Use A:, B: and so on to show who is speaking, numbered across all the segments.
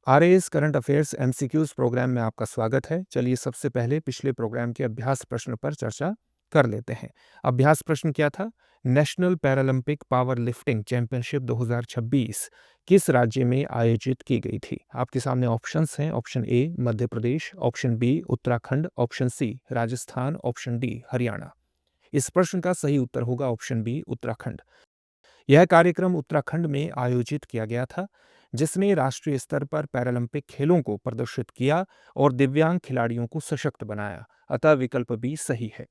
A: RAS current affairs MCQs program में आपका स्वागत है। चलिए सबसे पहले पिछले प्रोग्राम के अभ्यास प्रश्न पर चर्चा कर लेते हैं। अभ्यास प्रश्न क्या था? National Paralympic power lifting championship 2026 किस राज्य में आयोजित की गई थी? आपके सामने ऑप्शंस हैं। Option A Madhya Pradesh, option B Uttarakhand, option C Rajasthan, option D Haryana. इस प्रश्न का सही उत्तर होगा ऑप्शन बी उत्तराखंड। यह कार्यक्रम उत्तराखंड में आयोजित किया गया था, जिसने राष्ट्रीय स्तर पर पैरालंपिक खेलों को प्रदर्शित किया और दिव्यांग खिलाड़ियों को सशक्त बनाया। अतः विकल्प बी सही है।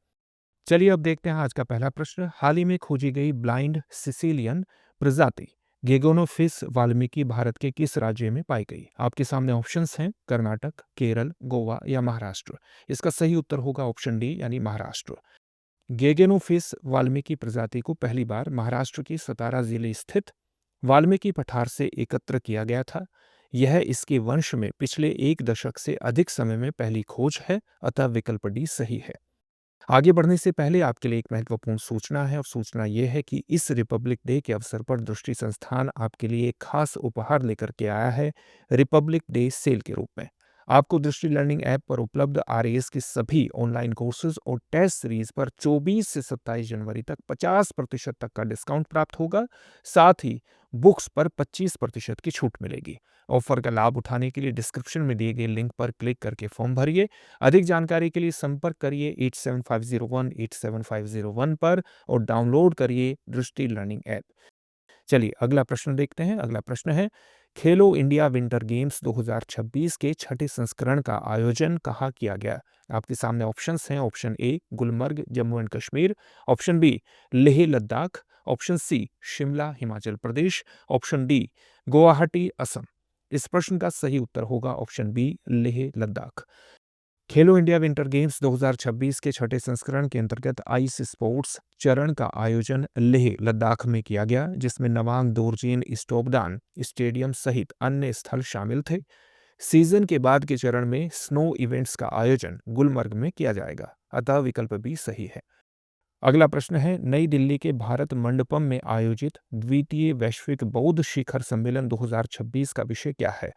A: चलिए अब देखते हैं आज का पहला प्रश्न। हाल ही में खोजी गई ब्लाइंड सिसिलियन प्रजाति गेगोनोफिस वाल्मीकि भारत के किस राज्य में पाई गई? आपके सामने ऑप्शंस हैं कर्नाटक, केरल, गोवा या महाराष्ट्र। इसका सही उत्तर होगा ऑप्शन डी यानी महाराष्ट्र। गेगेनोफिस वाल्मीकि प्रजाति को पहली बार महाराष्ट्र की सतारा जिले स्थित वाल्मीकि पठार से एकत्र किया गया था। यह इसके वंश में पिछले 1 दशक से अधिक समय में पहली खोज है। अतः विकल्प डी सही है। आगे बढ़ने से पहले आपके लिए एक महत्वपूर्ण सूचना है और सूचना यह है कि इस रिपब्लिक डे के अवसर पर दृष्टि संस्थान आपके लिए एक खास उपहार लेकर के आया है, रिपब्लिक डे सेल के रूप में। आपको दृष्टि लर्निंग ऐप पर उपलब्ध आरएएस के सभी ऑनलाइन कोर्सेज और टेस्ट सीरीज पर 24 से 27 जनवरी तक 50% तक का डिस्काउंट प्राप्त होगा। साथ ही बुक्स पर 25% की छूट मिलेगी। ऑफर का लाभ उठाने के लिए डिस्क्रिप्शन में दिए गए लिंक पर क्लिक करके फॉर्म भरिए। अधिक जानकारी के लिए संपर्क करिए 8750187501 पर और डाउनलोड करिए दृष्टि लर्निंग ऐप। चलिए अगला प्रश्न देखते हैं। अगला प्रश्न है, खेलो इंडिया विंटर गेम्स 2026 के छठे संस्करण का आयोजन कहाँ किया गया? आपके सामने ऑप्शंस हैं। Option A Gulmarg Jammu and Kashmir, option B Leh Ladakh, option C Shimla Himachal Pradesh, option D Guwahati Assam. इस प्रश्न का सही उत्तर होगा ऑप्शन बी लेह लद्दाख। खेलो इंडिया विंटर गेम्स 2026 के छठे संस्करण के अंतर्गत आइस स्पोर्ट्स चरण का आयोजन लेह लद्दाख में किया गया, जिसमें नवांग दोरजेन स्टोबदान स्टेडियम सहित अन्य स्थल शामिल थे। सीजन के बाद के चरण में स्नो इवेंट्स का आयोजन गुलमर्ग में किया जाएगा। अतः विकल्प भी सही है। अगला प्रश्न है, नई दिल्ली के भारत मंडपम में आयोजित द्वितीय वैश्विक बौद्ध शिखर सम्मेलन 2026 का विषय क्या है?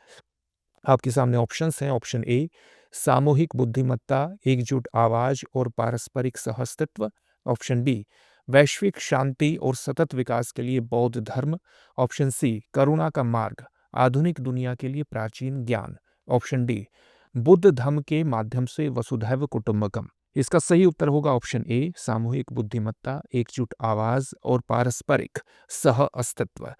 A: आपके सामने ऑप्शंस हैं। ऑप्शन ए सामूहिक बुद्धिमत्ता, एकजुट आवाज और पारस्परिक सहअस्तित्व, ऑप्शन बी वैश्विक शांति और सतत विकास के लिए बौद्ध धर्म, ऑप्शन सी करुणा का मार्ग, आधुनिक दुनिया के लिए प्राचीन ज्ञान, ऑप्शन डी बुद्ध धम्म के माध्यम से वसुधैव कुटुंबकम। इसका सही उत्तर होगा ऑप्शन ए सामूहिक बुद्धिमत्ता, एकजुट आवाज और पारस्परिक सह अस्तित्व।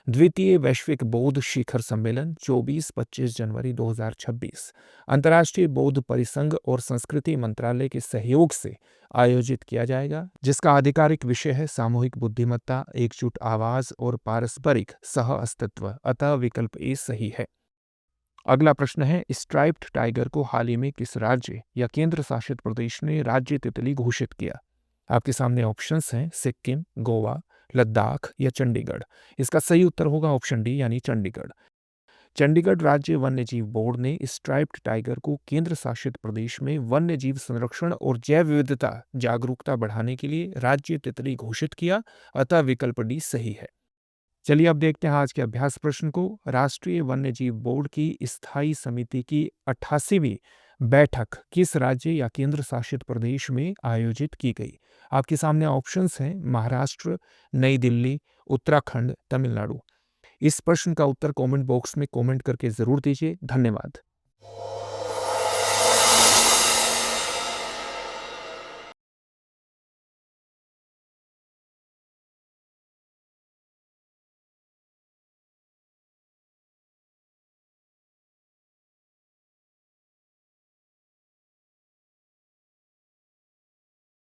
A: द्वितीय वैश्विक बौद्ध शिखर सम्मेलन 24-25 जनवरी 2026 अंतर्राष्ट्रीय बौद्ध परिसंघ और संस्कृति मंत्रालय के सहयोग से आयोजित किया जाएगा, जिसका आधिकारिक विषय है सामूहिक बुद्धिमत्ता, एकजुट आवाज और पारस्परिक सह अस्तित्व। अतः विकल्प ए सही है। अगला प्रश्न है, स्ट्राइप्ड टाइगर को हाल ही में किस राज्य या केंद्र शासित प्रदेश ने राज्य तितली घोषित किया? आपके सामने ऑप्शंस हैं सिक्किम, गोवा, लद्दाख या चंडीगढ़। इसका सही उत्तर होगा ऑप्शन डी यानी चंडीगढ़। चंडीगढ़ राज्य वन्यजीव बोर्ड ने स्ट्राइप्ड टाइगर को केंद्र शासित प्रदेश में वन्य जीव संरक्षण और जैव विविधता जागरूकता बढ़ाने के लिए राज्य तितली घोषित किया। अतः विकल्प डी सही है। चलिए अब देखते हैं आज के अभ्यास प्रश्न को। राष्ट्रीय वन्यजीव बोर्ड की स्थायी समिति की 88वीं बैठक किस राज्य या केंद्र शासित प्रदेश में आयोजित की गई? आपके सामने ऑप्शंस हैं महाराष्ट्र, नई दिल्ली, उत्तराखंड, तमिलनाडु। इस प्रश्न का उत्तर कमेंट बॉक्स में कमेंट करके जरूर दीजिए। धन्यवाद।